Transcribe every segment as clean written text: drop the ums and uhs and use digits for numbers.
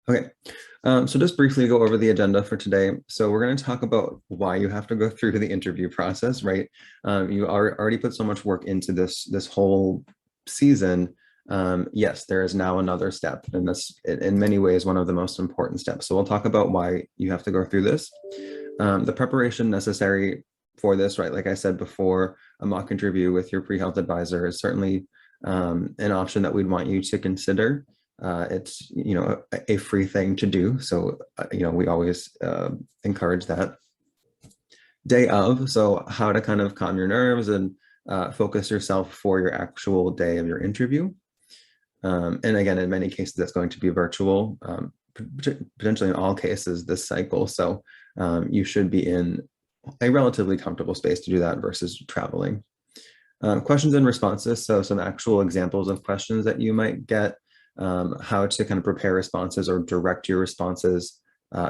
Okay, so just briefly go over the agenda for today. So we're going to talk about why you have to go through the interview process, right? You already put so much work into this whole season. Yes, there is now another step, and that's in many ways one of the most important steps. So we'll talk about why you have to go through this. The preparation necessary for this, right? Like I said before, a mock interview with your pre-health advisor is certainly an option that we'd want you to consider. It's, a free thing to do. So, we always encourage that. Day of, so how to kind of calm your nerves and focus yourself for your actual day of your interview. And again, in many cases, that's going to be virtual, potentially in all cases this cycle. So you should be in a relatively comfortable space to do that versus traveling. Questions and responses, so some actual examples of questions that you might get, how to kind of prepare responses or direct your responses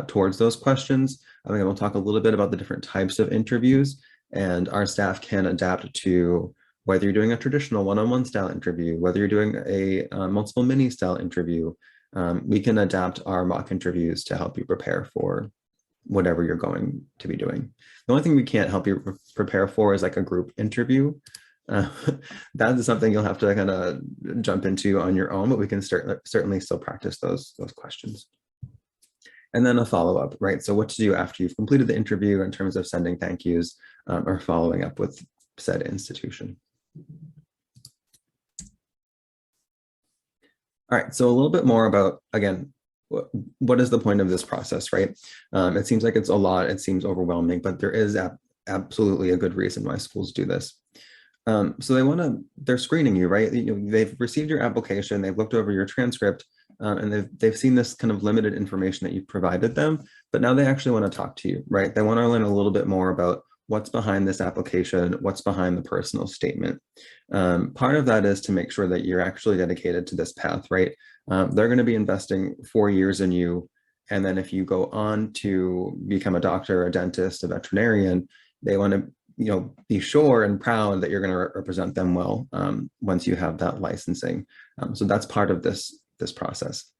towards those questions. Again, we'll talk a little bit about the different types of interviews, and our staff can adapt to whether you're doing a traditional one-on-one style interview, whether you're doing a multiple mini style interview. We can adapt our mock interviews to help you prepare for whatever you're going to be doing. The only thing we can't help you prepare for is like a group interview. That is something you'll have to kind of jump into on your own, but we can certainly still practice those questions. And then a follow-up, right? So what to do after you've completed the interview in terms of sending thank yous or following up with said institution. All right, so a little bit more about, again, what is the point of this process, right? It seems like it's a lot, it seems overwhelming, but there is absolutely a good reason why schools do this. So they're screening you, right? They've received your application, they've looked over your transcript, and they've seen this kind of limited information that you've provided them, but now they actually want to talk to you, right? They want to learn a little bit more about what's behind this application, what's behind the personal statement. Part of that is to make sure that you're actually dedicated to this path, right? They're going to be investing 4 years in you. And then if you go on to become a doctor, a dentist, a veterinarian, they want to be sure and proud that you're going to represent them well once you have that licensing. So that's part of this process.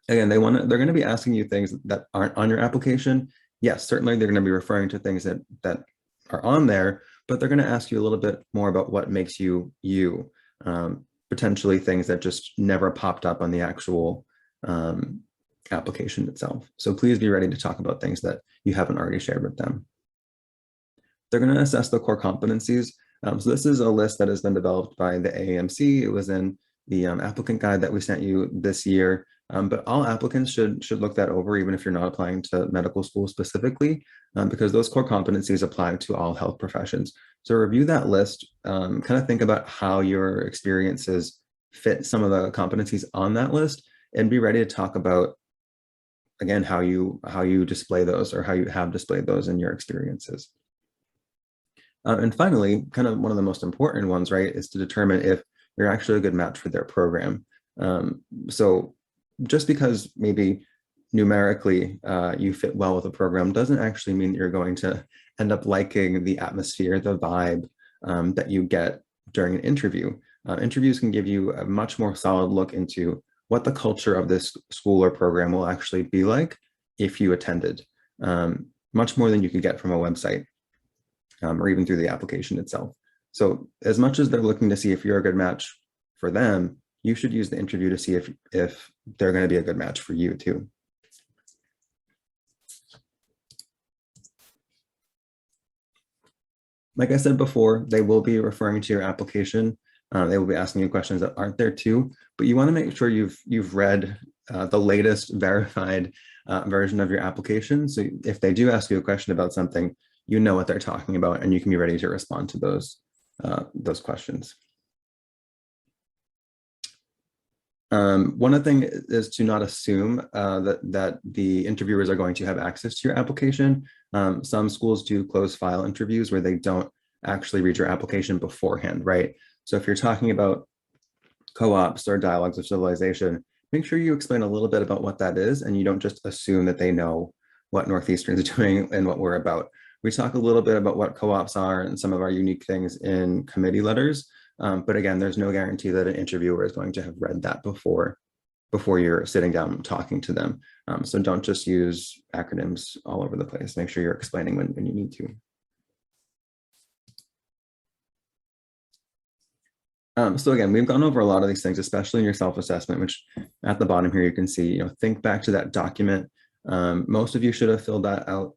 Again, they're going to be asking you things that aren't on your application. Yes, certainly they're going to be referring to things that are on there, but they're going to ask you a little bit more about what makes you you, potentially things that just never popped up on the actual application itself. So please be ready to talk about things that you haven't already shared with them. They're going to assess the core competencies. So this is a list that has been developed by the AAMC. It was in the applicant guide that we sent you this year, but all applicants should look that over, even if you're not applying to medical school specifically, because those core competencies apply to all health professions. So review that list, kind of think about how your experiences fit some of the competencies on that list, and be ready to talk about, again, how you display those or how you have displayed those in your experiences. And finally, kind of one of the most important ones, right, is to determine if you're actually a good match for their program. So just because maybe numerically you fit well with a program doesn't actually mean that you're going to end up liking the atmosphere, the vibe that you get during an interview. Interviews can give you a much more solid look into what the culture of this school or program will actually be like if you attended, much more than you could get from a website. Or even through the application itself. So as much as they're looking to see if you're a good match for them, you should use the interview to see if they're going to be a good match for you too. Like I said before, they will be referring to your application. They will be asking you questions that aren't there too, but you want to make sure you've read the latest verified version of your application. So if they do ask you a question about something, you know what they're talking about, and you can be ready to respond to those questions. One thing is to not assume that the interviewers are going to have access to your application. Some schools do close file interviews where they don't actually read your application beforehand, right? So if you're talking about co-ops or dialogues of civilization, make sure you explain a little bit about what that is, and you don't just assume that they know what Northeastern is doing and what we're about. We talk a little bit about what co-ops are and some of our unique things in committee letters. But again, there's no guarantee that an interviewer is going to have read that before before you're sitting down talking to them. So don't just use acronyms all over the place. Make sure you're explaining when you need to. So again, we've gone over a lot of these things, especially in your self-assessment, which at the bottom here you can see, think back to that document. Most of you should have filled that out.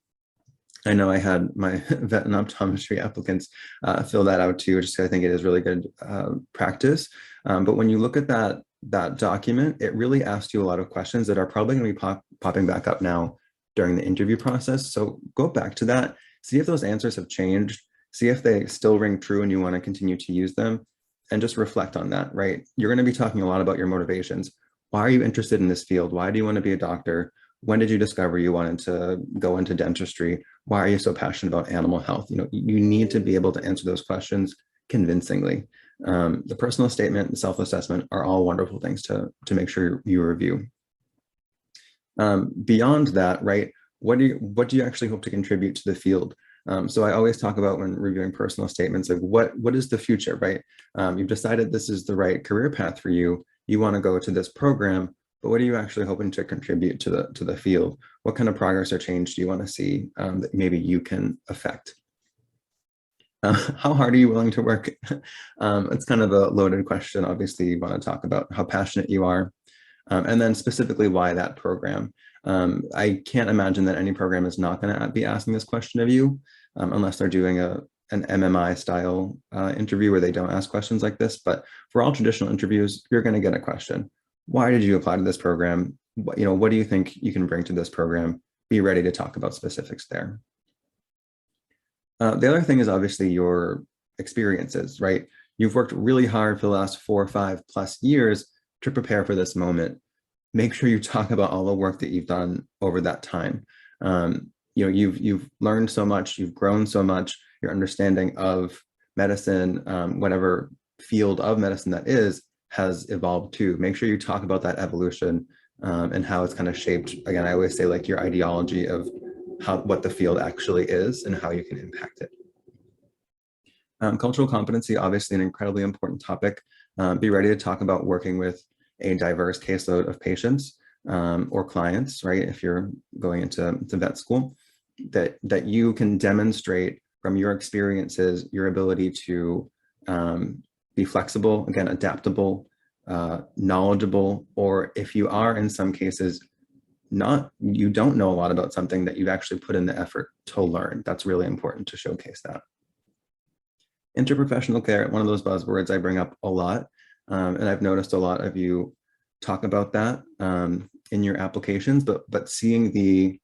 I know I had my vet and optometry applicants fill that out too, just because I think it is really good practice. But when you look at that document, it really asks you a lot of questions that are probably going to be popping back up now during the interview process. So go back to that, see if those answers have changed, see if they still ring true and you want to continue to use them, and just reflect on that, right? You're going to be talking a lot about your motivations. Why are you interested in this field? Why do you want to be a doctor? When did you discover you wanted to go into dentistry? Why are you so passionate about animal health? You need to be able to answer those questions convincingly. The personal statement and self-assessment are all wonderful things to make sure you review. Beyond that, right, what do you actually hope to contribute to the field? So I always talk about, when reviewing personal statements, like what is the future, right? You've decided this is the right career path for you. You want to go to this program, but what are you actually hoping to contribute to the field? What kind of progress or change do you want to see that maybe you can affect? How hard are you willing to work? It's kind of a loaded question. Obviously, you want to talk about how passionate you are, and then specifically why that program. I can't imagine that any program is not going to be asking this question of you, unless they're doing an MMI style interview where they don't ask questions like this. But for all traditional interviews, you're going to get a question. Why did you apply to this program? What do you think you can bring to this program? Be ready to talk about specifics there. The other thing is obviously your experiences, right? You've worked really hard for the last 4 or 5+ years to prepare for this moment. Make sure you talk about all the work that you've done over that time. You've learned so much, you've grown so much, your understanding of medicine, whatever field of medicine that is, has evolved too. Make sure you talk about that evolution and how it's kind of shaped. Again, I always say, like, your ideology of what the field actually is and how you can impact it. Cultural competency, obviously an incredibly important topic. Be ready to talk about working with a diverse caseload of patients or clients, right? If you're going into vet school, that you can demonstrate from your experiences your ability to be flexible, again, adaptable, knowledgeable, or if you are in some cases you don't know a lot about something, that you've actually put in the effort to learn. That's really important to showcase that. Interprofessional care, one of those buzzwords I bring up a lot, and I've noticed a lot of you talk about that in your applications, but seeing the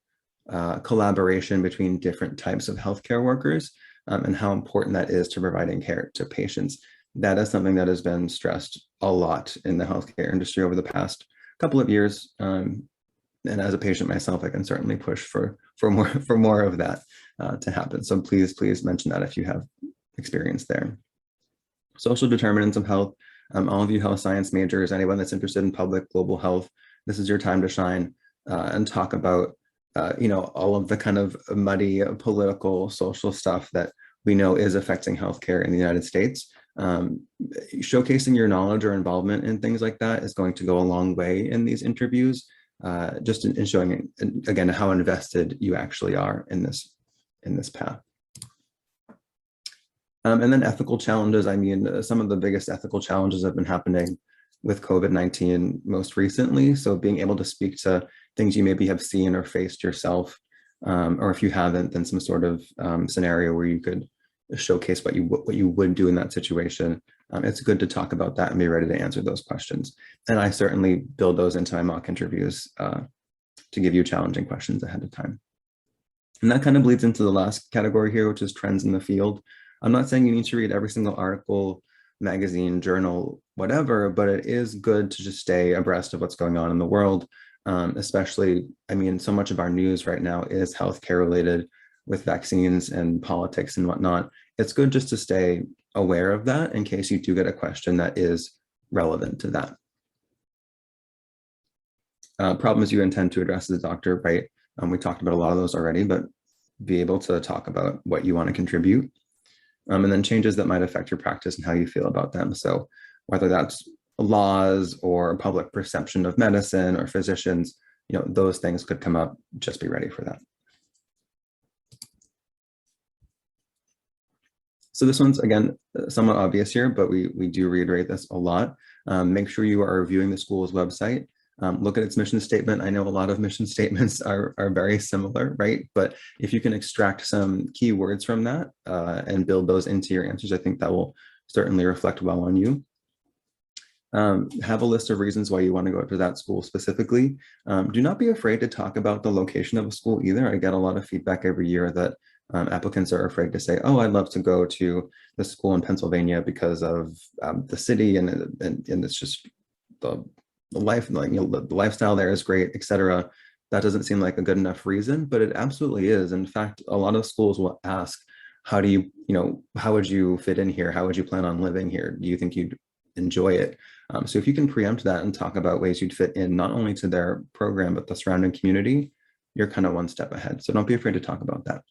collaboration between different types of healthcare workers and how important that is to providing care to patients. That is something that has been stressed a lot in the healthcare industry over the past couple of years. And as a patient myself, I can certainly push for more of that to happen. So please mention that if you have experience there. Social determinants of health. All of you health science majors, anyone that's interested in public global health, this is your time to shine and talk about all of the kind of muddy political, social stuff that we know is affecting healthcare in the United States. Showcasing your knowledge or involvement in things like that is going to go a long way in these interviews, just in showing, again, how invested you actually are in this path. And then ethical challenges. I mean, some of the biggest ethical challenges have been happening with COVID-19 most recently. So being able to speak to things you maybe have seen or faced yourself, or if you haven't, then some sort of scenario where you could showcase what you would do in that situation. It's good to talk about that and be ready to answer those questions. And I certainly build those into my mock interviews to give you challenging questions ahead of time. And that kind of bleeds into the last category here, which is trends in the field. I'm not saying you need to read every single article, magazine, journal, whatever, but it is good to just stay abreast of what's going on in the world. Especially, I mean, so much of our news right now is healthcare related with vaccines and politics and whatnot. It's good just to stay aware of that in case you do get a question that is relevant to that. Problems you intend to address as a doctor, right? We talked about a lot of those already, but be able to talk about what you want to contribute. And then changes that might affect your practice and how you feel about them. So whether that's laws or public perception of medicine or physicians, those things could come up. Just be ready for that. So this one's, again, somewhat obvious here, but we do reiterate this a lot. Make sure you are reviewing the school's website. Look at its mission statement. I know a lot of mission statements are very similar, right? But if you can extract some key words from that and build those into your answers, I think that will certainly reflect well on you. Have a list of reasons why you want to go to that school specifically. Do not be afraid to talk about the location of a school either. I get a lot of feedback every year that applicants are afraid to say, oh, I'd love to go to the school in Pennsylvania because of the city and it's just the life, like, the lifestyle there is great, etc. That doesn't seem like a good enough reason, but it absolutely is. In fact, a lot of schools will ask, how do you, how would you fit in here? How would you plan on living here? Do you think you'd enjoy it? So if you can preempt that and talk about ways you'd fit in not only to their program, but the surrounding community, you're kind of one step ahead. So don't be afraid to talk about that.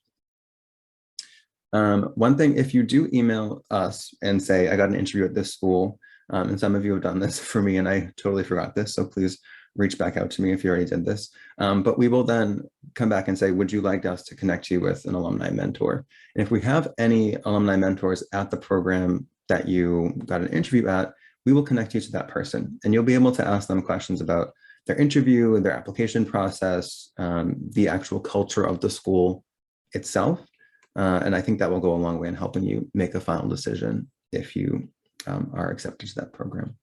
One thing, if you do email us and say, I got an interview at this school, and some of you have done this for me and I totally forgot this, so please reach back out to me if you already did this. But we will then come back and say, would you like us to connect you with an alumni mentor? And if we have any alumni mentors at the program that you got an interview at, we will connect you to that person and you'll be able to ask them questions about their interview, their application process, the actual culture of the school itself. And I think that will go a long way in helping you make a final decision if you are accepted to that program.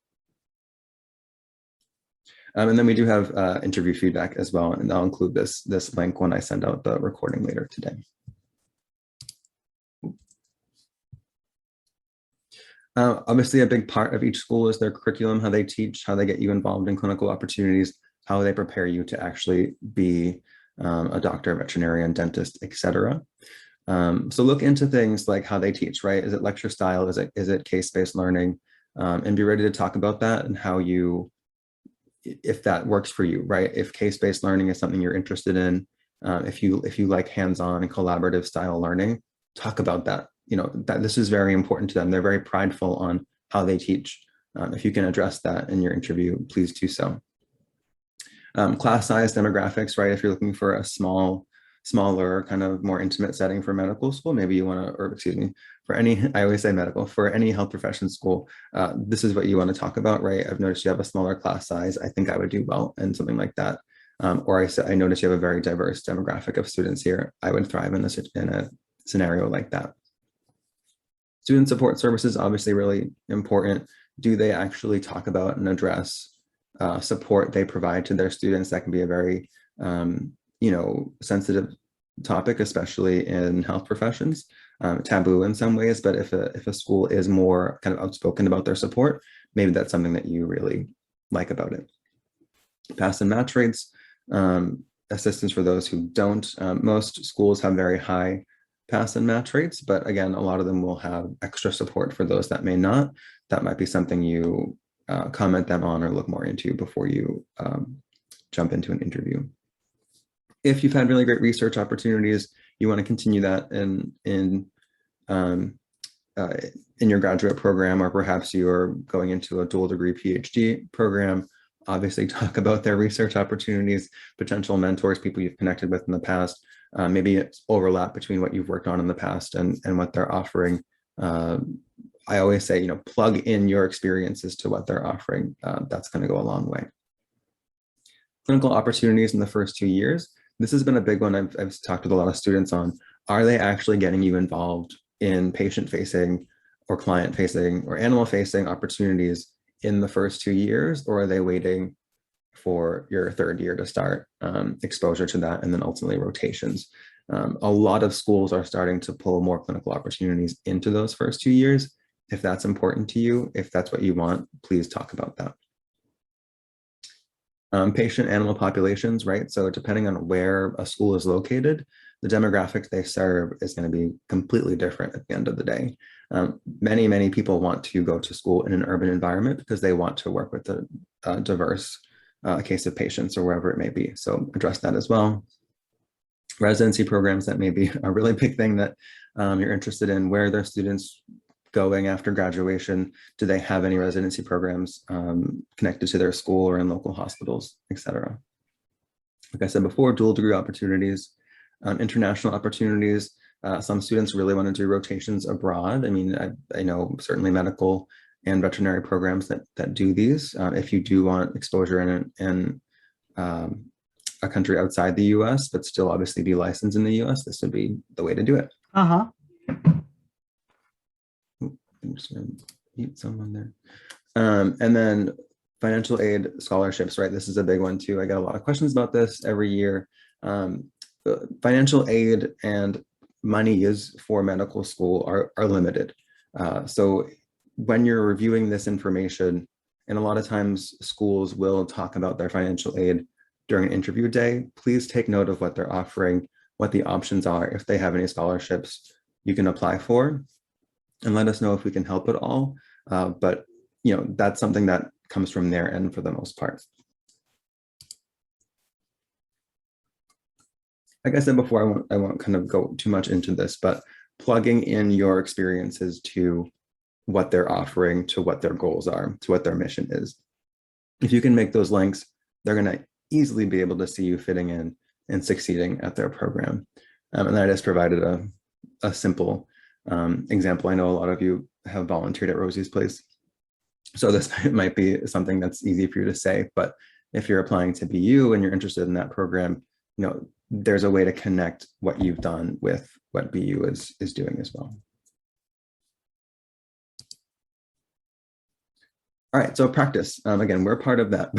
And then we do have interview feedback as well, and I'll include this link when I send out the recording later today. Obviously, a big part of each school is their curriculum, how they teach, how they get you involved in clinical opportunities, how they prepare you to actually be a doctor, veterinarian, dentist, etc. So look into things like how they teach, right? Is it lecture style? Is it case-based learning? And be ready to talk about that and how you, if that works for you, right? If case-based learning is something you're interested in, if you like hands-on and collaborative style learning, talk about that. That this is very important to them. They're very prideful on how they teach. If you can address that in your interview, please do so. Class size, demographics, right? If you're looking for a smaller, kind of more intimate setting for medical school, maybe you want to, or excuse me, for any, I always say medical, for any health profession school, this is what you want to talk about, right? I've noticed you have a smaller class size. I think I would do well in something like that. Or I noticed you have a very diverse demographic of students here. I would thrive in a scenario like that. Student support services, obviously really important. Do they actually talk about and address support they provide to their students? That can be a very, sensitive topic, especially in health professions, taboo in some ways. But if a school is more kind of outspoken about their support, maybe that's something that you really like about it. Pass and match rates, assistance for those who don't. Most schools have very high pass and match rates, but again, a lot of them will have extra support for those that may not. That might be something you comment them on or look more into before you jump into an interview. If you've had really great research opportunities, you want to continue that in your graduate program, or perhaps you're going into a dual degree PhD program, obviously talk about their research opportunities, potential mentors, people you've connected with in the past. Maybe it's overlap between what you've worked on in the past and what they're offering. I always say, plug in your experiences to what they're offering. That's going to go a long way. Clinical opportunities in the first 2 years. This has been a big one I've talked with a lot of students on. Are they actually getting you involved in patient-facing or client-facing or animal-facing opportunities in the first 2 years, or are they waiting for your third year to start exposure to that and then ultimately rotations? A lot of schools are starting to pull more clinical opportunities into those first 2 years. If that's important to you, if that's what you want, please talk about that. Patient animal populations, right? So depending on where a school is located, the demographics they serve is going to be completely different at the end of the day. Many people want to go to school in an urban environment because they want to work with a diverse case of patients or wherever it may be. So address that as well. Residency programs, that may be a really big thing that you're interested in. Where their students going after graduation? Do they have any residency programs connected to their school or in local hospitals, et cetera? Like I said before, dual degree opportunities, international opportunities. Some students really want to do rotations abroad. I mean, I know certainly medical and veterinary programs that do these. If you do want exposure in a country outside the US, but still obviously be licensed in the US, this would be the way to do it. Uh-huh. I'm just gonna mute someone there. And then financial aid scholarships, right? This is a big one too. I get a lot of questions about this every year. Financial aid and money used for medical school are limited. So when you're reviewing this information, and a lot of times schools will talk about their financial aid during an interview day, please take note of what they're offering, what the options are. If they have any scholarships you can apply for, and let us know if we can help at all. But you know, that's something that comes from their end for the most part. Like I said before, I won't kind of go too much into this, but plugging in your experiences to what they're offering, to what their goals are, to what their mission is. If you can make those links, they're going to easily be able to see you fitting in and succeeding at their program. And I just provided a simple example. I know a lot of you have volunteered at Rosie's Place, so this might be something that's easy for you to say, but if you're applying to BU and you're interested in that program, you know, there's a way to connect what you've done with what BU is doing as well. All right, so practice. Again, we're part of that,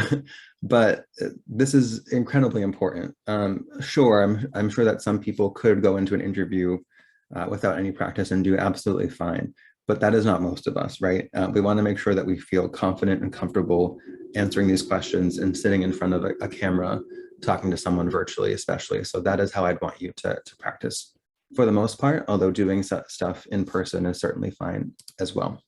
but this is incredibly important. Sure, I'm sure that some people could go into an interview without any practice and do absolutely fine, but that is not most of us, right? We want to make sure that we feel confident and comfortable answering these questions and sitting in front of a camera, talking to someone virtually, especially. So that is how I'd want you to practice for the most part, although doing stuff in person is certainly fine as well.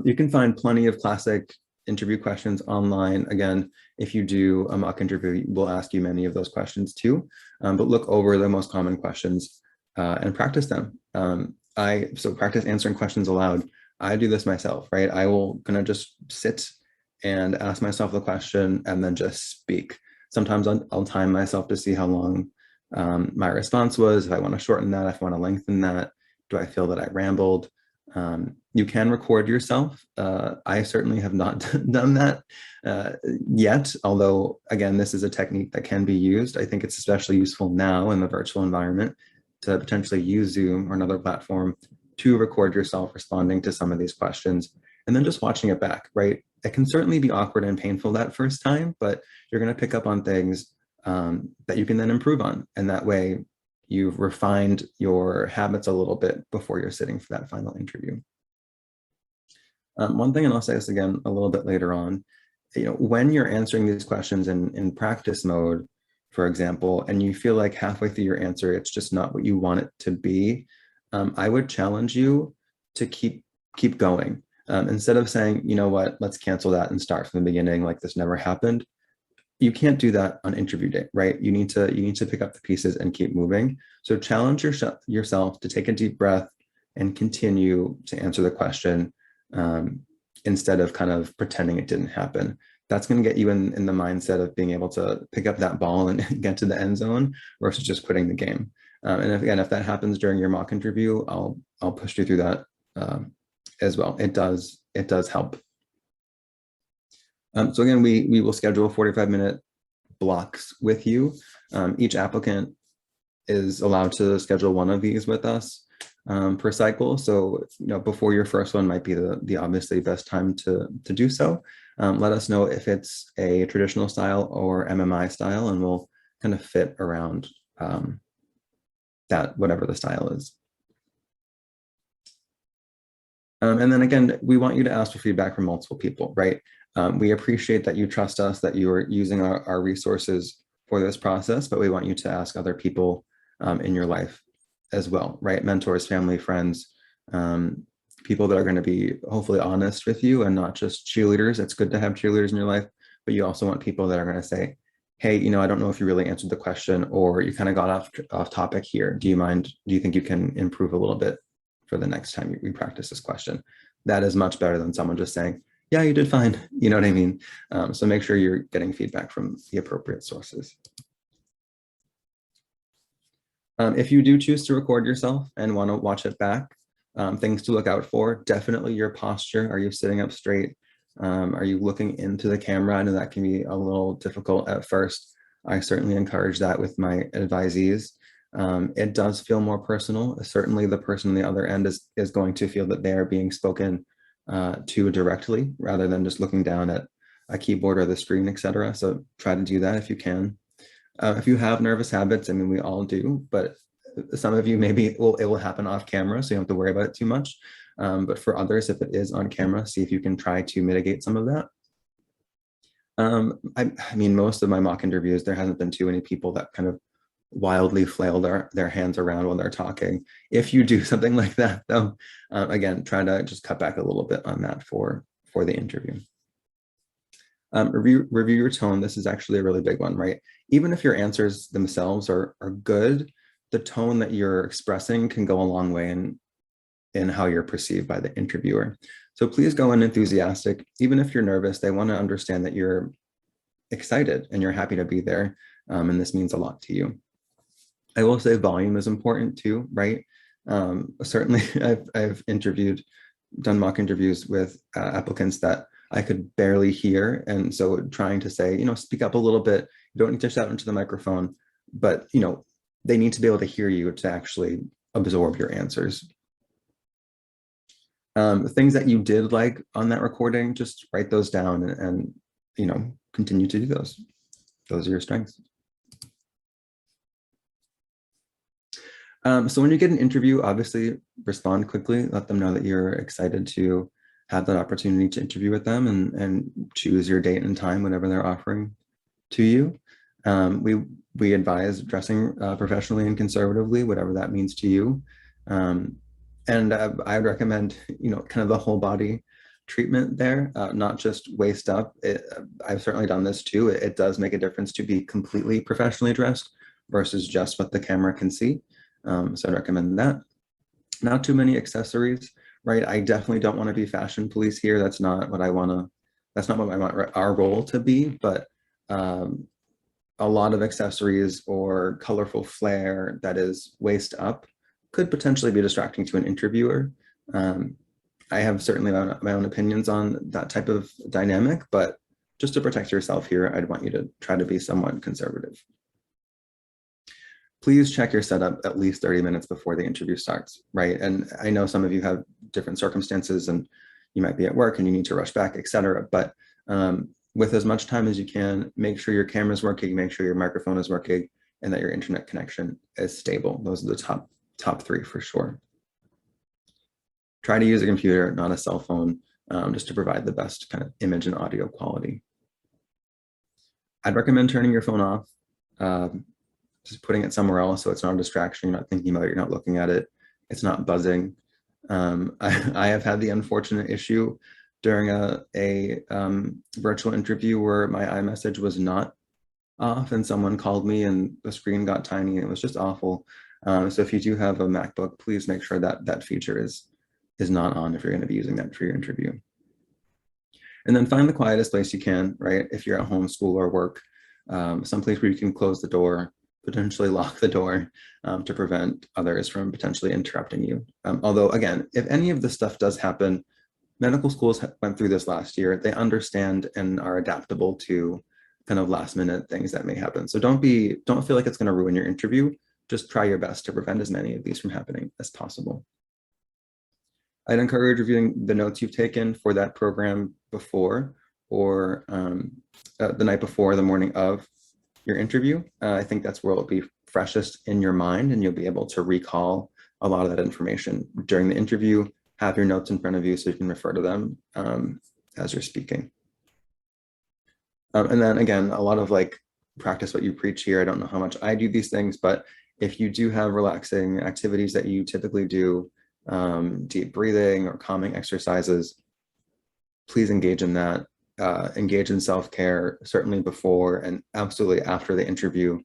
You can find plenty of classic interview questions online. Again, if you do a mock interview, we'll ask you many of those questions too, but look over the most common questions and practice them. So practice answering questions aloud. I do this myself, right? I will kind of just sit and ask myself the question and then just speak. Sometimes I'll time myself to see how long my response was, if I want to shorten that, if I want to lengthen that, do I feel that I rambled? You can record yourself. I certainly have not done that yet, although again, this is a technique that can be used. I think it's especially useful now in the virtual environment to potentially use Zoom or another platform to record yourself responding to some of these questions and then just watching it back, right? It can certainly be awkward and painful that first time, but you're going to pick up on things that you can then improve on. And that way you've refined your habits a little bit before you're sitting for that final interview. One thing, and I'll say this again a little bit later on, you know, when you're answering these questions in practice mode, for example, and you feel like halfway through your answer, it's just not what you want it to be, I would challenge you to keep going. Instead of saying, you know what, let's cancel that and start from the beginning like this never happened. You can't do that on interview day, right? You need to pick up the pieces and keep moving. So challenge yourself to take a deep breath and continue to answer the question instead of kind of pretending it didn't happen. That's going to get you in the mindset of being able to pick up that ball and get to the end zone versus just quitting the game. And if that happens during your mock interview, I'll push you through that as well. It does help. So again, we will schedule 45-minute blocks with you. Each applicant is allowed to schedule one of these with us per cycle. So, you know, before your first one might be the obviously best time to do so. Let us know if it's a traditional style or MMI style, and we'll kind of fit around that, whatever the style is. And then again, we want you to ask for feedback from multiple people, right? We appreciate that you trust us, that you are using our resources for this process, but we want you to ask other people in your life as well, right? Mentors, family, friends, people that are going to be hopefully honest with you and not just cheerleaders. It's good to have cheerleaders in your life, but you also want people that are going to say, hey, you know, I don't know if you really answered the question, or you kind of got off topic here. Do you mind? Do you think you can improve a little bit for the next time we practice this question. That is much better than someone just saying, yeah, you did fine. You know what I mean? So make sure you're getting feedback from the appropriate sources. If you do choose to record yourself and want to watch it back, things to look out for, definitely your posture. Are you sitting up straight? Are you looking into the camera? I know that can be a little difficult at first. I certainly encourage that with my advisees. It does feel more personal. Certainly the person on the other end is going to feel that they are being spoken to directly rather than just looking down at a keyboard or the screen, etc. So try to do that if you can. If you have nervous habits, I mean, we all do, but some of you maybe it will happen off camera, so you don't have to worry about it too much. But for others, if it is on camera, see if you can try to mitigate some of that. I mean, most of my mock interviews, there hasn't been too many people that kind of wildly flail their hands around while they're talking. If you do something like that, though, again, try to just cut back a little bit on that for the interview. Review your tone. This is actually a really big one, right? Even if your answers themselves are good, the tone that you're expressing can go a long way in how you're perceived by the interviewer. So please go in enthusiastic. Even if you're nervous, they want to understand that you're excited and you're happy to be there. And this means a lot to you. I will say volume is important too, right? Certainly I've done mock interviews with applicants that I could barely hear. And so trying to say, speak up a little bit, you don't need to shout into the microphone, but, they need to be able to hear you to actually absorb your answers. Things that you did like on that recording, just write those down and continue to do those. Those are your strengths. So when you get an interview, obviously respond quickly, let them know that you're excited to have that opportunity to interview with them and choose your date and time, whenever they're offering to you. We advise dressing professionally and conservatively, whatever that means to you. And I would recommend, kind of the whole body treatment there, not just waist up. I've certainly done this too. It does make a difference to be completely professionally dressed versus just what the camera can see. So I'd recommend that. Not too many accessories, right? I definitely don't want to be fashion police here. That's not what I want our role to be, but a lot of accessories or colorful flair that is waist up could potentially be distracting to an interviewer. I have certainly my own opinions on that type of dynamic, but just to protect yourself here, I'd want you to try to be somewhat conservative. Please check your setup at least 30 minutes before the interview starts, right? And I know some of you have different circumstances and you might be at work and you need to rush back, etc. But with as much time as you can, make sure your camera's working, make sure your microphone is working, and that your internet connection is stable. Those are the top three for sure. Try to use a computer, not a cell phone, just to provide the best kind of image and audio quality. I'd recommend turning your phone off, just putting it somewhere else so it's not a distraction. You're not thinking about it, you're not looking at it, it's not buzzing. I have had the unfortunate issue during a virtual interview where my iMessage was not off and someone called me and the screen got tiny and it was just awful. So if you do have a MacBook, please make sure that that feature is not on if you're going to be using that for your interview. And then find the quietest place you can, right? If you're at home, school, or work, someplace where you can close the door, potentially lock the door to prevent others from potentially interrupting you. Although again, if any of this stuff does happen, medical schools went through this last year. They understand and are adaptable to kind of last minute things that may happen. So don't feel like it's going to ruin your interview. Just try your best to prevent as many of these from happening as possible. I'd encourage reviewing the notes you've taken for that program before or the night before, the morning of your interview. I think that's where it'll be freshest in your mind and you'll be able to recall a lot of that information during the interview. Have your notes in front of you so you can refer to them as you're speaking. And then again, a lot of practice what you preach here. I don't know how much I do these things, but if you do have relaxing activities that you typically do, deep breathing or calming exercises, please engage in that. Engage in self-care, certainly before and absolutely after the interview.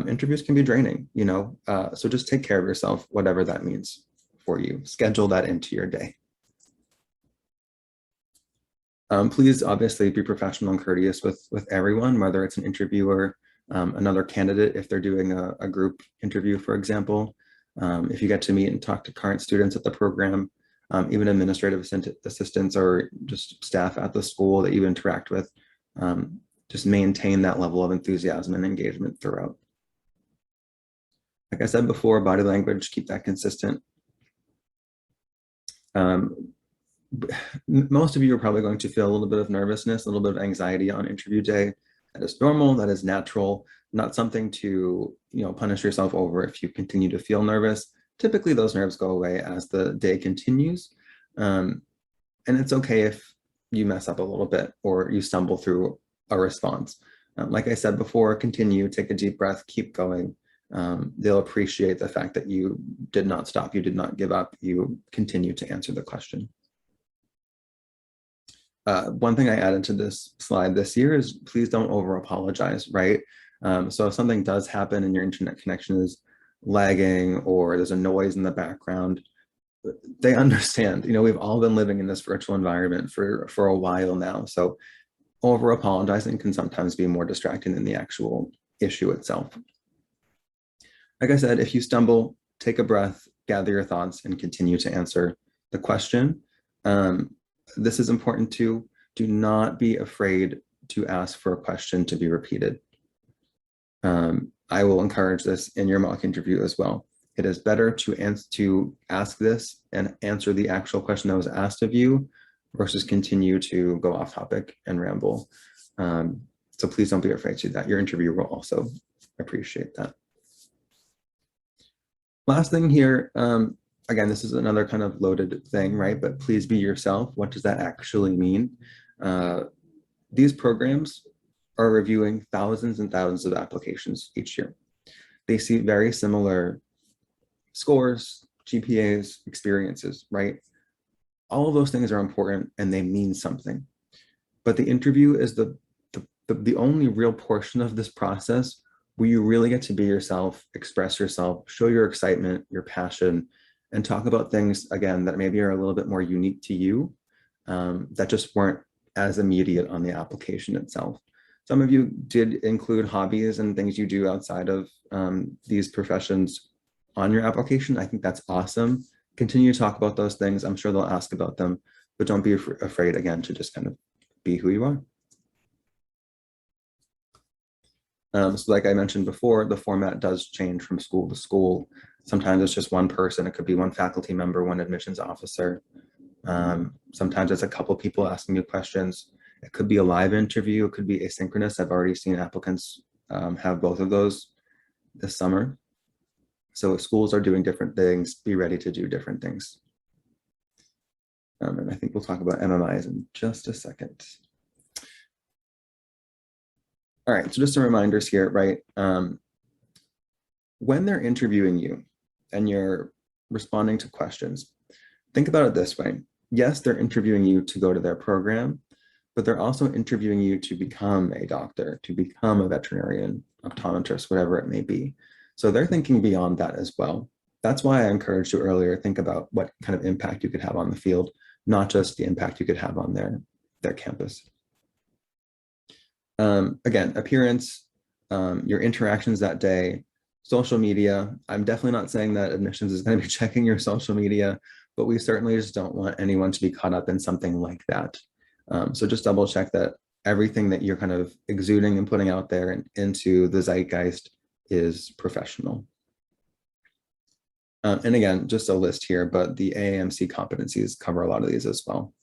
Interviews can be draining, so just take care of yourself, whatever that means for you. Schedule that into your day. Please obviously be professional and courteous with everyone, whether it's an interviewer, another candidate, if they're doing a group interview, for example. If you get to meet and talk to current students at the program, even administrative assistants or just staff at the school that you interact with, just maintain that level of enthusiasm and engagement throughout. Like I said before, body language, keep that consistent. Most of you are probably going to feel a little bit of nervousness, a little bit of anxiety on interview day. That is normal, that is natural, not something to punish yourself over if you continue to feel nervous. Typically those nerves go away as the day continues. And it's okay if you mess up a little bit or you stumble through a response. Like I said before, continue, take a deep breath, keep going. They'll appreciate the fact that you did not stop, you did not give up, you continue to answer the question. One thing I added to this slide this year is please don't over apologize, right? So if something does happen and your internet connection is lagging or there's a noise in the background, they understand. We've all been living in this virtual environment for a while now. So over apologizing can sometimes be more distracting than the actual issue itself. Like I said, if you stumble, take a breath, gather your thoughts, and continue to answer the question. This is important too. Do not be afraid to ask for a question to be repeated. I will encourage this in your mock interview as well. It is better to ask this and answer the actual question that was asked of you versus continue to go off topic and ramble. So please don't be afraid to do that. Your interviewer will also appreciate that. Last thing here, again, this is another kind of loaded thing, right? But please be yourself. What does that actually mean? These programs are reviewing thousands and thousands of applications each year. They see very similar scores, GPAs, experiences, right? All of those things are important and they mean something. But the interview is the only real portion of this process where you really get to be yourself, express yourself, show your excitement, your passion, and talk about things, again, that maybe are a little bit more unique to you, that just weren't as immediate on the application itself. Some of you did include hobbies and things you do outside of these professions on your application. I think that's awesome. Continue to talk about those things. I'm sure they'll ask about them, but don't be afraid, again, to just kind of be who you are. So like I mentioned before, the format does change from school to school. Sometimes it's just one person. It could be one faculty member, one admissions officer. Sometimes it's a couple people asking you questions. It could be a live interview. It could be asynchronous. I've already seen applicants have both of those this summer. So if schools are doing different things, be ready to do different things. And I think we'll talk about MMIs in just a second. All right, so just some reminders here, right? When they're interviewing you and you're responding to questions, think about it this way. Yes, they're interviewing you to go to their program, but they're also interviewing you to become a doctor, to become a veterinarian, optometrist, whatever it may be. So they're thinking beyond that as well. That's why I encouraged you earlier, think about what kind of impact you could have on the field, not just the impact you could have on their campus. Again, appearance, your interactions that day, social media. I'm definitely not saying that admissions is going to be checking your social media, but we certainly just don't want anyone to be caught up in something like that. So just double check that everything that you're kind of exuding and putting out there and into the zeitgeist is professional. And again, just a list here, but the AAMC competencies cover a lot of these as well.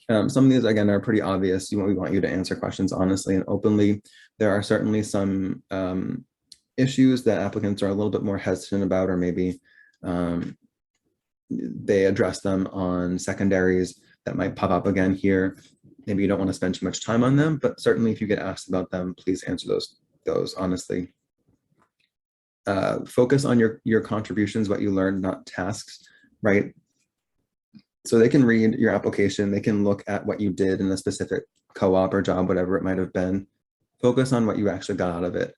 Some of these, again, are pretty obvious. We want you to answer questions honestly and openly. There are certainly some issues that applicants are a little bit more hesitant about, or maybe they address them on secondaries that might pop up again here. Maybe you don't want to spend too much time on them, but certainly if you get asked about them, please answer those honestly. Focus on your contributions, what you learned, not tasks, right? So they can read your application, they can look at what you did in a specific co-op or job, whatever it might have been. Focus on what you actually got out of it.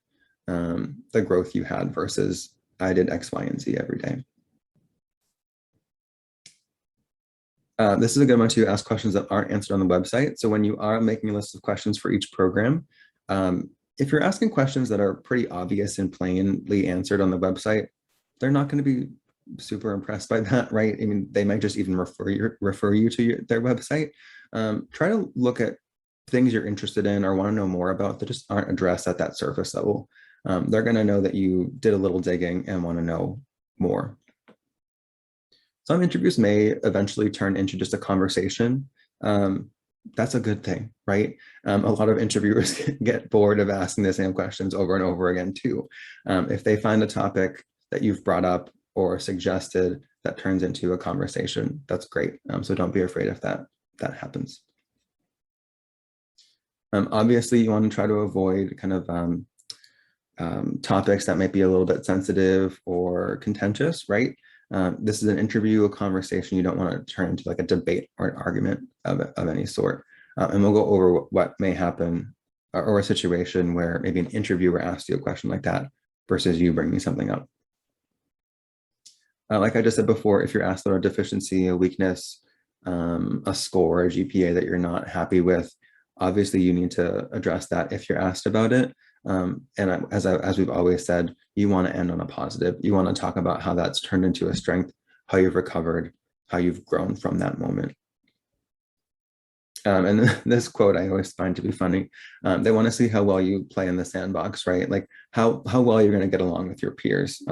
the growth you had versus I did X, Y, and Z every day. This is a good one to ask questions that aren't answered on the website. So when you are making a list of questions for each program, if you're asking questions that are pretty obvious and plainly answered on the website, they're not going to be super impressed by that, right? I mean, they might just even refer you to their website. Try to look at things you're interested in or want to know more about that just aren't addressed at that surface level. They're going to know that you did a little digging and want to know more. Some interviews may eventually turn into just a conversation. That's a good thing, right? A lot of interviewers get bored of asking the same questions over and over again too. If they find a topic that you've brought up or suggested that turns into a conversation, that's great. So don't be afraid if that happens. Obviously, you want to try to avoid kind of topics that might be a little bit sensitive or contentious, right? This is an interview, a conversation. You don't want to turn into like a debate or an argument of any sort. And we'll go over what may happen or a situation where maybe an interviewer asks you a question like that versus you bringing something up. Like I just said before, if you're asked about a deficiency, a weakness, a score, a GPA that you're not happy with, obviously you need to address that if you're asked about it. And as we've always said, you want to end on a positive. You want to talk about how that's turned into a strength, how you've recovered, how you've grown from that moment. And this quote I always find to be funny. They want to see how well you play in the sandbox, right? Like how well you're going to get along with your peers.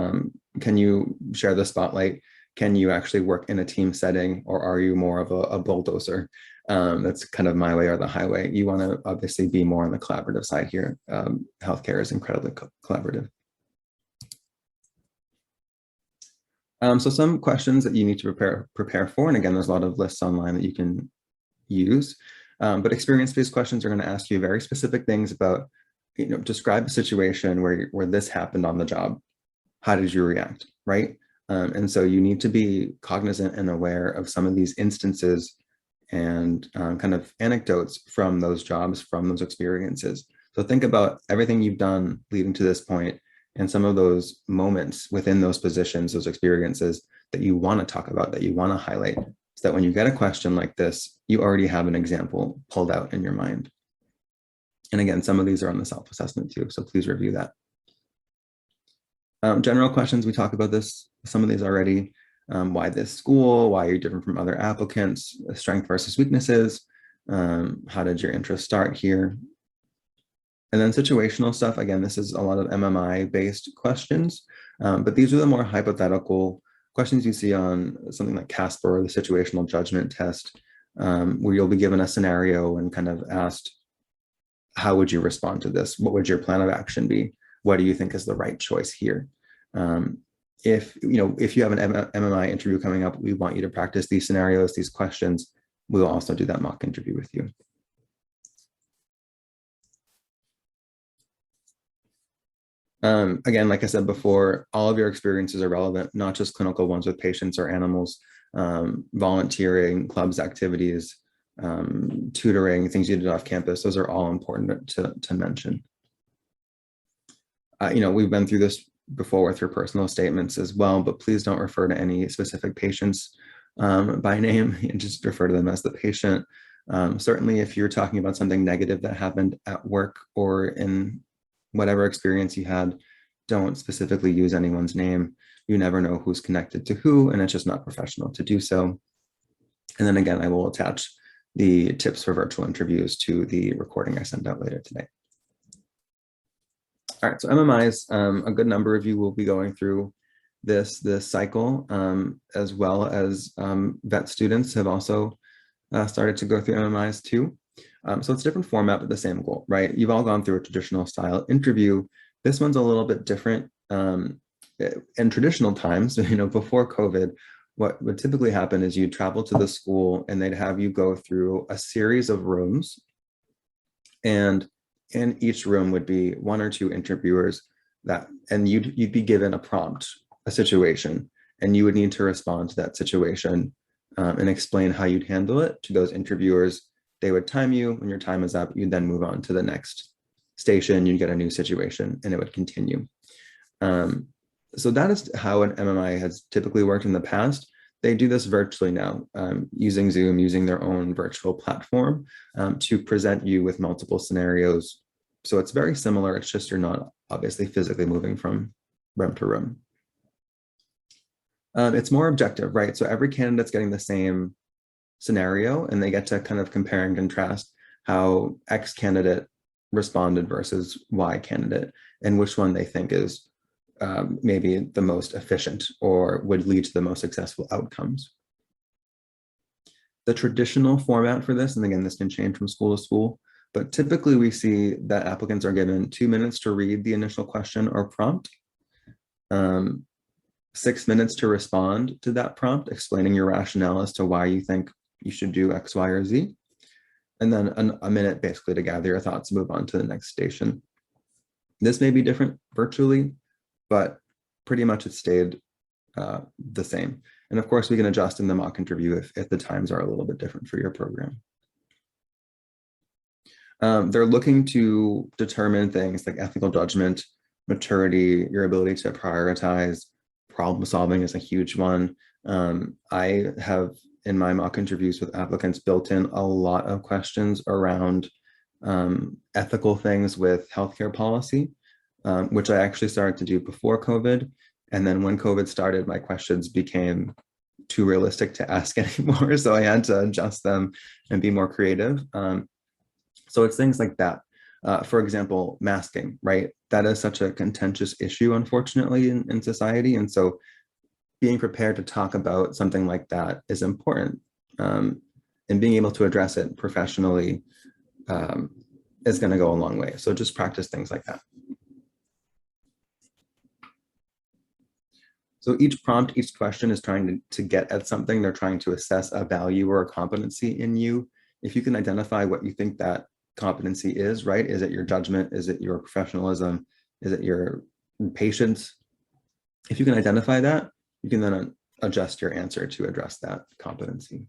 Can you share the spotlight? Can you actually work in a team setting, or are you more of a bulldozer? That's kind of my way or the highway. You want to obviously be more on the collaborative side here. Healthcare is incredibly collaborative. So some questions that you need to prepare for, and again, there's a lot of lists online that you can use, but experience-based questions are going to ask you very specific things about, describe a situation where this happened on the job. How did you react, right? And so you need to be cognizant and aware of some of these instances and kind of anecdotes from those jobs, from those experiences. So think about everything you've done leading to this point and some of those moments within those positions, those experiences that you want to talk about, that you want to highlight, so that when you get a question like this, you already have an example pulled out in your mind. And again, some of these are on the self-assessment too, so please review that. General questions, we talk about some of these already. Why this school? Why are you different from other applicants? Strength versus weaknesses. How did your interest start here? And then situational stuff. Again, this is a lot of MMI-based questions, but these are the more hypothetical questions you see on something like Casper or the situational judgment test, where you'll be given a scenario and kind of asked, how would you respond to this? What would your plan of action be? What do you think is the right choice here? If you have an MMI interview coming up, we want you to practice these scenarios, these questions. We'll also do that mock interview with you. Again, like I said before, all of your experiences are relevant, not just clinical ones with patients or animals. Volunteering, clubs, activities, tutoring, things you did off campus, those are all important to mention. We've been through this before with your personal statements as well, but please don't refer to any specific patients by name and just refer to them as the patient. Certainly, if you're talking about something negative that happened at work or in whatever experience you had, don't specifically use anyone's name. You never know who's connected to who, and it's just not professional to do so. And then again, I will attach the tips for virtual interviews to the recording I send out later today. All right, so MMIs, a good number of you will be going through this cycle, as well as vet students have also started to go through MMIs too. So it's a different format, but the same goal, right? You've all gone through a traditional style interview. This one's a little bit different. In traditional times, before COVID, what would typically happen is you'd travel to the school and they'd have you go through a series of rooms, and in each room would be one or two interviewers and you'd be given a prompt, a situation, and you would need to respond to that situation and explain how you'd handle it to those interviewers. They would time you. When your time is up, you'd then move on to the next station, you'd get a new situation, and it would continue. So that is how an MMI has typically worked in the past. They do this virtually now, using Zoom, using their own virtual platform to present you with multiple scenarios. So it's very similar, it's just you're not obviously physically moving from room to room. It's more objective, right? So every candidate's getting the same scenario, and they get to kind of compare and contrast how X candidate responded versus Y candidate, and which one they think is maybe the most efficient or would lead to the most successful outcomes. The traditional format for this, and again, this can change from school to school, but typically we see that applicants are given 2 minutes to read the initial question or prompt, 6 minutes to respond to that prompt, explaining your rationale as to why you think you should do X, Y, or Z, and then a minute basically to gather your thoughts and move on to the next station. This may be different virtually, but pretty much it stayed the same. And of course, we can adjust in the mock interview if the times are a little bit different for your program. They're looking to determine things like ethical judgment, maturity, your ability to prioritize. Problem solving is a huge one. I have, in my mock interviews with applicants, built in a lot of questions around ethical things with healthcare policy, which I actually started to do before COVID. And then when COVID started, my questions became too realistic to ask anymore. So I had to adjust them and be more creative. So it's things like that. For example, masking, right? That is such a contentious issue, unfortunately, in society. And so being prepared to talk about something like that is important. And being able to address it professionally is going to go a long way. So just practice things like that. So each prompt, each question is trying to get at something. They're trying to assess a value or a competency in you. If you can identify what you think that competency is, right? Is it your judgment? Is it your professionalism? Is it your patience? If you can identify that, you can then adjust your answer to address that competency.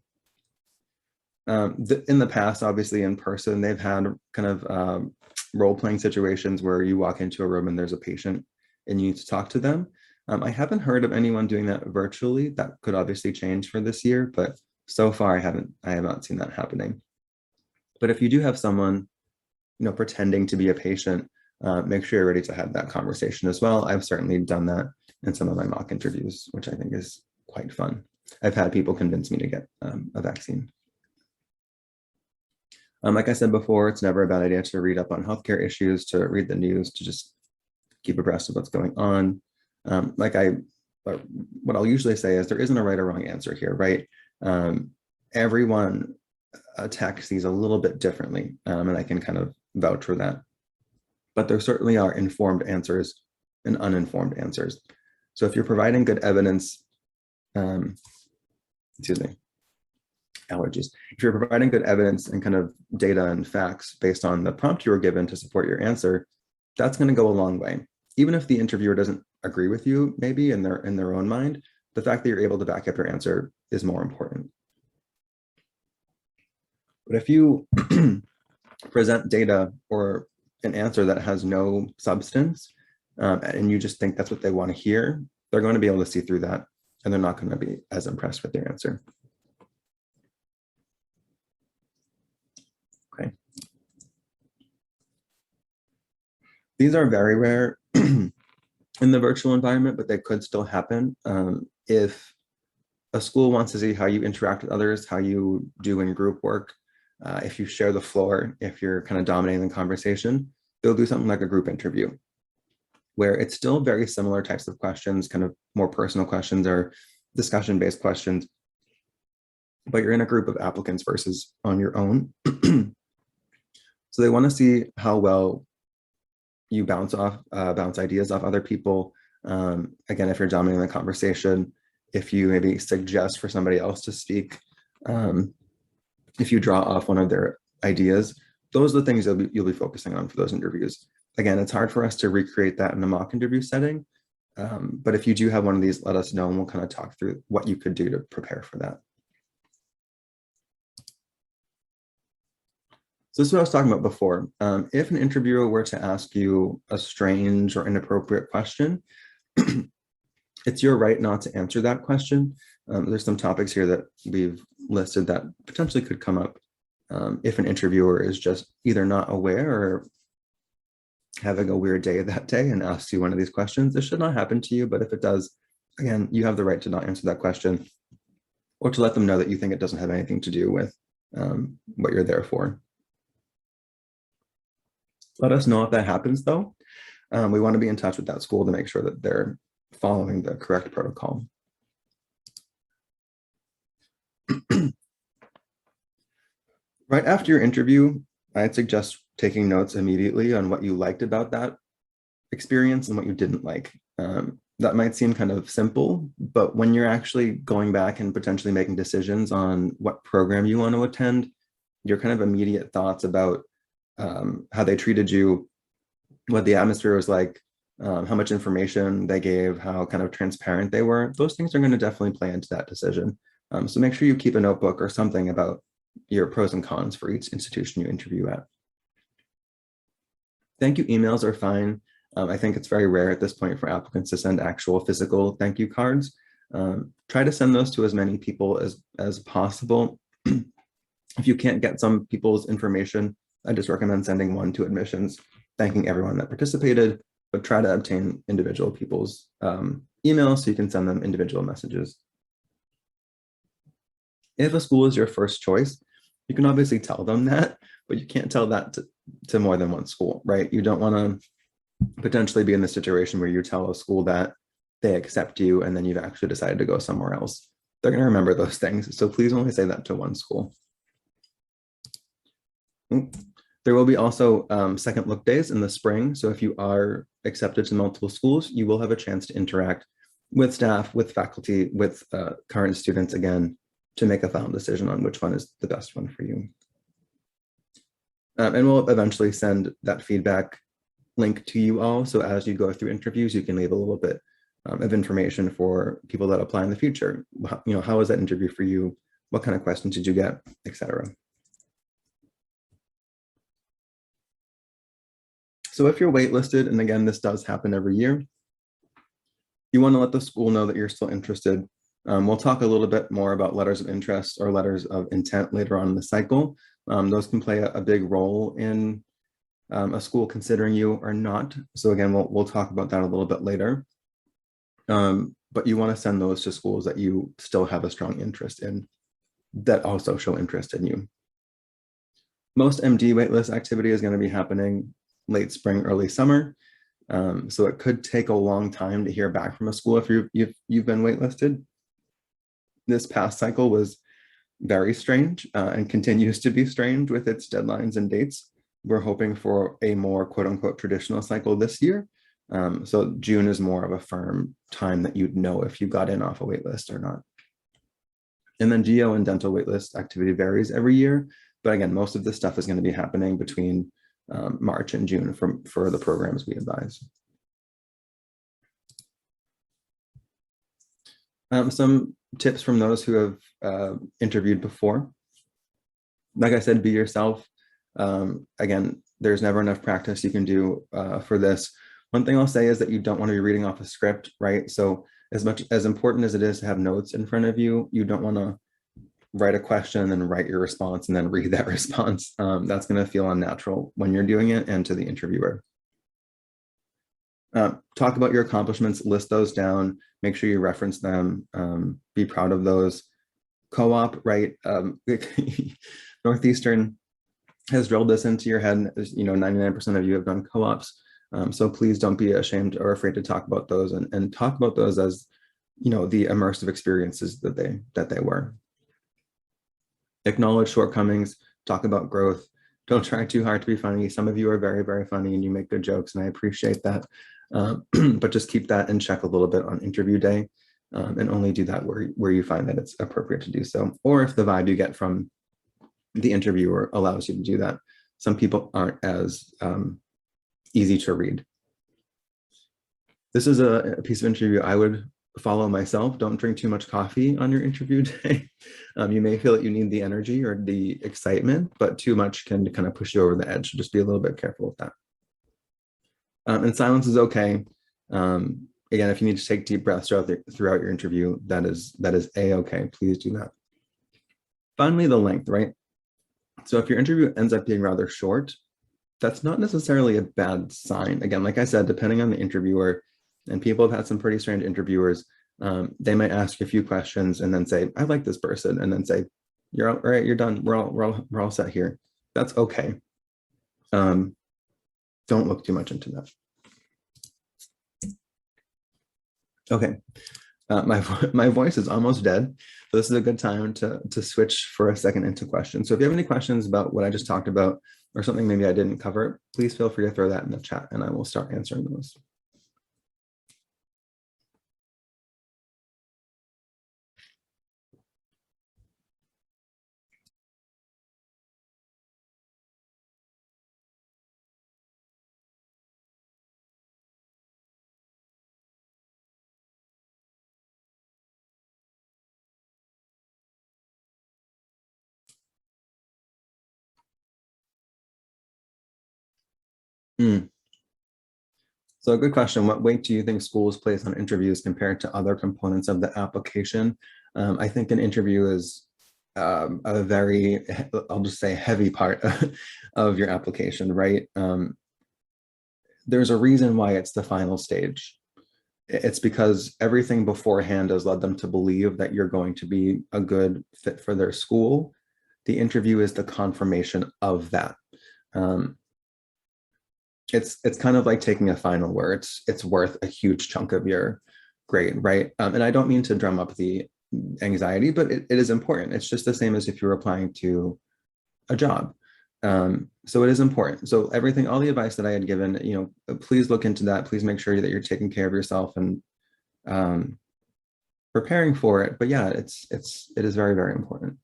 In the past, obviously in person, they've had kind of role-playing situations where you walk into a room and there's a patient and you need to talk to them. I haven't heard of anyone doing that virtually. That could obviously change for this year, but so far I have not seen that happening. But if you do have someone, pretending to be a patient, make sure you're ready to have that conversation as well. I've certainly done that in some of my mock interviews, which I think is quite fun. I've had people convince me to get a vaccine. Like I said before, it's never a bad idea to read up on healthcare issues, to read the news, to just keep abreast of what's going on. What I'll usually say is there isn't a right or wrong answer here, right? Everyone attacks these a little bit differently, and I can kind of vouch for that. But there certainly are informed answers and uninformed answers. So if you're providing good evidence, allergies. If you're providing good evidence and kind of data and facts based on the prompt you were given to support your answer, that's going to go a long way. Even if the interviewer doesn't agree with you, maybe in their own mind, the fact that you're able to back up your answer is more important. But if you present data or an answer that has no substance, and you just think that's what they want to hear, they're going to be able to see through that, and they're not going to be as impressed with your answer. Okay. These are very rare in the virtual environment, but they could still happen. If a school wants to see how you interact with others, how you do in group work, if you share the floor, if you're kind of dominating the conversation, they'll do something like a group interview, where it's still very similar types of questions, kind of more personal questions or discussion-based questions, but you're in a group of applicants versus on your own. So they want to see how well you bounce ideas off other people. Again, if you're dominating the conversation, if you maybe suggest for somebody else to speak, if you draw off one of their ideas, those are the things you'll be focusing on for those interviews. Again, it's hard for us to recreate that in a mock interview setting, but if you do have one of these, let us know and we'll kind of talk through what you could do to prepare for that. So this is what I was talking about before. If an interviewer were to ask you a strange or inappropriate question, it's your right not to answer that question. There's some topics here that we've listed that potentially could come up if an interviewer is just either not aware or having a weird day that day and asks you one of these questions. This should not happen to you, but if it does, again, you have the right to not answer that question or to let them know that you think it doesn't have anything to do with what you're there for. Let us know if that happens though. We want to be in touch with that school to make sure that they're following the correct protocol. Right after your interview, I'd suggest taking notes immediately on what you liked about that experience and what you didn't like. That might seem kind of simple, but when you're actually going back and potentially making decisions on what program you want to attend, your kind of immediate thoughts about how they treated you, what the atmosphere was like, how much information they gave, how kind of transparent they were, those things are going to definitely play into that decision. So make sure you keep a notebook or something about your pros and cons for each institution you interview at. Thank you emails are fine. I think it's very rare at this point for applicants to send actual physical thank you cards. Try to send those to as many people as possible. If you can't get some people's information, I just recommend sending one to admissions, thanking everyone that participated, but try to obtain individual people's emails so you can send them individual messages. If a school is your first choice, you can obviously tell them that, but you can't tell that to more than one school, right? You don't want to potentially be in the situation where you tell a school that they accept you and then you've actually decided to go somewhere else. They're going to remember those things. So please only say that to one school. There will be also second look days in the spring. So if you are accepted to multiple schools, you will have a chance to interact with staff, with faculty, with current students again, to make a final decision on which one is the best one for you. And we'll eventually send that feedback link to you all. So as you go through interviews, you can leave a little bit of information for people that apply in the future. You know, how was that interview for you? What kind of questions did you get, etc. So if you're waitlisted, and again, this does happen every year, you want to let the school know that you're still interested. We'll talk a little bit more about letters of interest or letters of intent later on in the cycle. Those can play a big role in a school considering you or not. So again, we'll talk about that a little bit later. But you want to send those to schools that you still have a strong interest in, that also show interest in you. Most MD waitlist activity is going to be happening late spring, early summer. So it could take a long time to hear back from a school if you've been waitlisted. This past cycle was very strange and continues to be strange with its deadlines and dates. We're hoping for a more quote unquote traditional cycle this year. So June is more of a firm time that you'd know if you got in off a waitlist or not. And then geo and dental waitlist activity varies every year. But again, most of this stuff is going to be happening between March and June for the programs we advise. Some tips from those who have interviewed before. Like I said, be yourself. Again, there's never enough practice you can do for this. One thing I'll say is that you don't want to be reading off a script, right? So as important as it is to have notes in front of you, you don't want to write a question and then write your response and then read that response. That's going to feel unnatural when you're doing it and to the interviewer. Talk about your accomplishments, list those down, make sure you reference them, be proud of those. Co-op, right? Northeastern has drilled this into your head. You know, 99% of you have done co-ops. So please don't be ashamed or afraid to talk about those and talk about those as, you know, the immersive experiences that they were. Acknowledge shortcomings, talk about growth. Don't try too hard to be funny. Some of you are very, very funny and you make good jokes and I appreciate that. But just keep that in check a little bit on interview day and only do that where you find that it's appropriate to do so. Or if the vibe you get from the interviewer allows you to do that. Some people aren't as easy to read. This is a piece of interview I would follow myself, don't drink too much coffee on your interview day. You may feel that you need the energy or the excitement, but too much can kind of push you over the edge. So just be a little bit careful with that. And silence is okay. Again, if you need to take deep breaths throughout your interview, that is a-okay. Please do that. Finally, the length, right? So if your interview ends up being rather short, that's not necessarily a bad sign. Again, like I said, depending on the interviewer, and people have had some pretty strange interviewers, they might ask you a few questions and then say, I like this person, and then say, you're all right, you're done. We're all set here. That's okay. Don't look too much into that. Okay, my voice is almost dead. So this is a good time to switch for a second into questions. So if you have any questions about what I just talked about or something maybe I didn't cover, please feel free to throw that in the chat and I will start answering those. Mm. So a good question. What weight do you think schools place on interviews compared to other components of the application? I think an interview is a very, I'll just say, heavy part of your application, right? There's a reason why it's the final stage. It's because everything beforehand has led them to believe that you're going to be a good fit for their school. The interview is the confirmation of that. It's kind of like taking a final where it's worth a huge chunk of your grade, right? And I don't mean to drum up the anxiety, but it is important. It's just the same as if you're applying to a job. So it is important. So everything, all the advice that I had given, please look into that. Please make sure that you're taking care of yourself and preparing for it. But yeah, it is very, very important.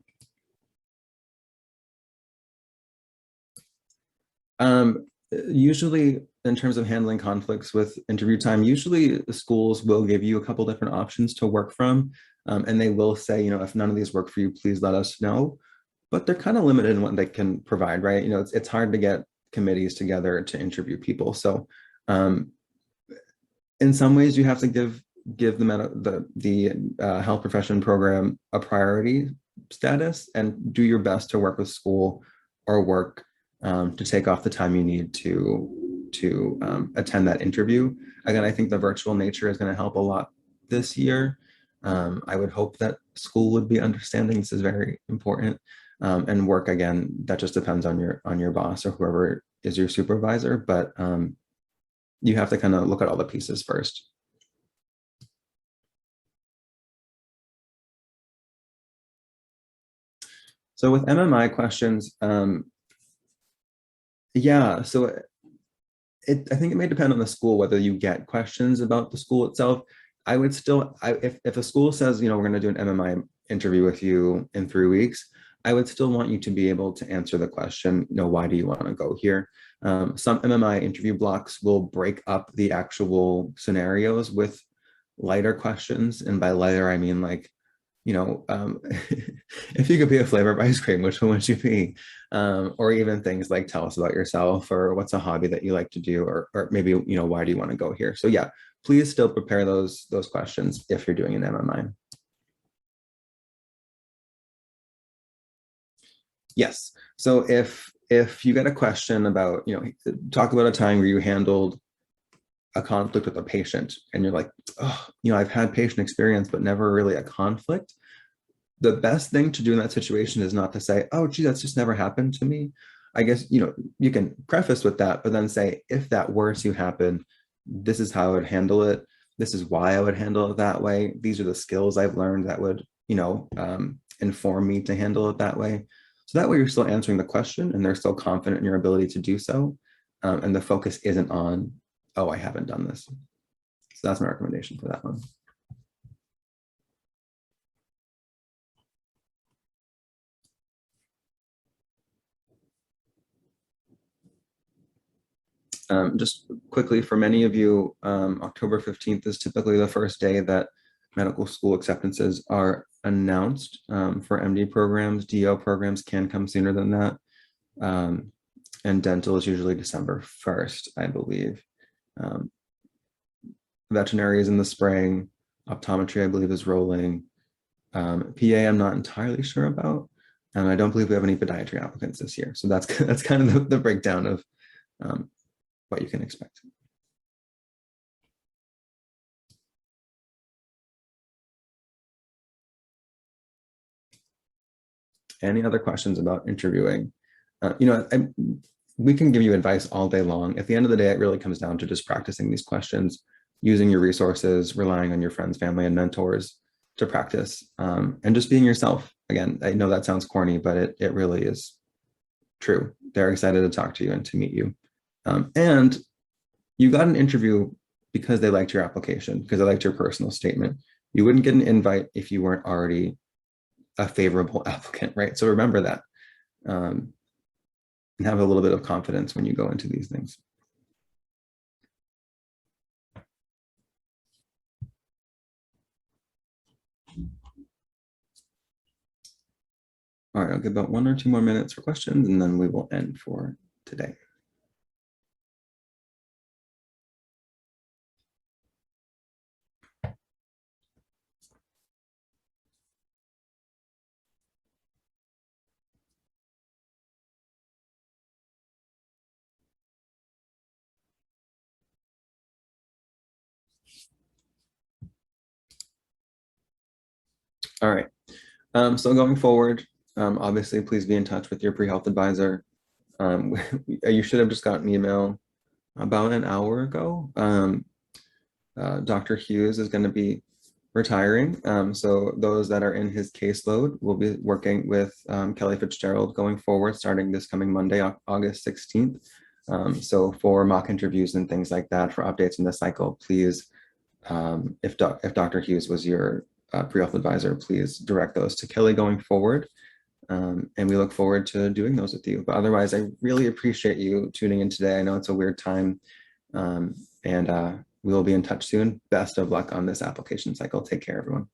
Usually in terms of handling conflicts with interview time, usually the schools will give you a couple different options to work from. And they will say, if none of these work for you, please let us know. But they're kind of limited in what they can provide, right? It's hard to get committees together to interview people. So in some ways you have to give the health profession program a priority status and do your best to work with school or work to take off the time you need to attend that interview. Again, I think the virtual nature is going to help a lot this year. I would hope that school would be understanding this is very important. And work, again, that just depends on your boss or whoever is your supervisor, but you have to kind of look at all the pieces first. So with MMI questions, yeah, so I think it may depend on the school whether you get questions about the school itself. I would still, if a school says, we're going to do an MMI interview with you in 3 weeks, I would still want you to be able to answer the question, why do you want to go here? Some MMI interview blocks will break up the actual scenarios with lighter questions. And by lighter, I mean like, if you could be a flavor of ice cream, which one would you be? Or even things like tell us about yourself, or what's a hobby that you like to do, or maybe, why do you want to go here? So yeah, please still prepare those questions if you're doing an MMI. Yes. So if you get a question about, talk about a time where you handled a conflict with a patient and you're like, oh, I've had patient experience, but never really a conflict. The best thing to do in that situation is not to say, oh, gee, that's just never happened to me. I guess, you can preface with that, but then say, if that were to happen, this is how I would handle it. This is why I would handle it that way. These are the skills I've learned that would, inform me to handle it that way. So that way you're still answering the question and they're still confident in your ability to do so. And the focus isn't on, oh, I haven't done this. So that's my recommendation for that one. Just quickly, for many of you, October 15th is typically the first day that medical school acceptances are announced for MD programs. DO programs can come sooner than that. And dental is usually December 1st, I believe. Veterinary is in the spring. Optometry, I believe, is rolling. PA, I'm not entirely sure about. And I don't believe we have any podiatry applicants this year. So that's kind of the breakdown of what you can expect. Any other questions about interviewing? We can give you advice all day long. At the end of the day, it really comes down to just practicing these questions, using your resources, relying on your friends, family, and mentors to practice, and just being yourself. Again, I know that sounds corny, but it really is true. They're excited to talk to you and to meet you. And you got an interview because they liked your application, because they liked your personal statement. You wouldn't get an invite if you weren't already a favorable applicant, right? So remember that, and have a little bit of confidence when you go into these things. All right, I'll give about 1 or 2 more minutes for questions, and then we will end for today. All right, so going forward, obviously, please be in touch with your pre-health advisor. You should have just gotten an email about an hour ago. Dr. Hughes is going to be retiring. So those that are in his caseload will be working with Kelly Fitzgerald going forward, starting this coming Monday, August 16th. So for mock interviews and things like that, for updates in the cycle, please, if Dr. Hughes was your pre-health advisor, please direct those to Kelly going forward. And we look forward to doing those with you. But otherwise, I really appreciate you tuning in today. I know it's a weird time, and we will be in touch soon. Best of luck on this application cycle. Take care, everyone.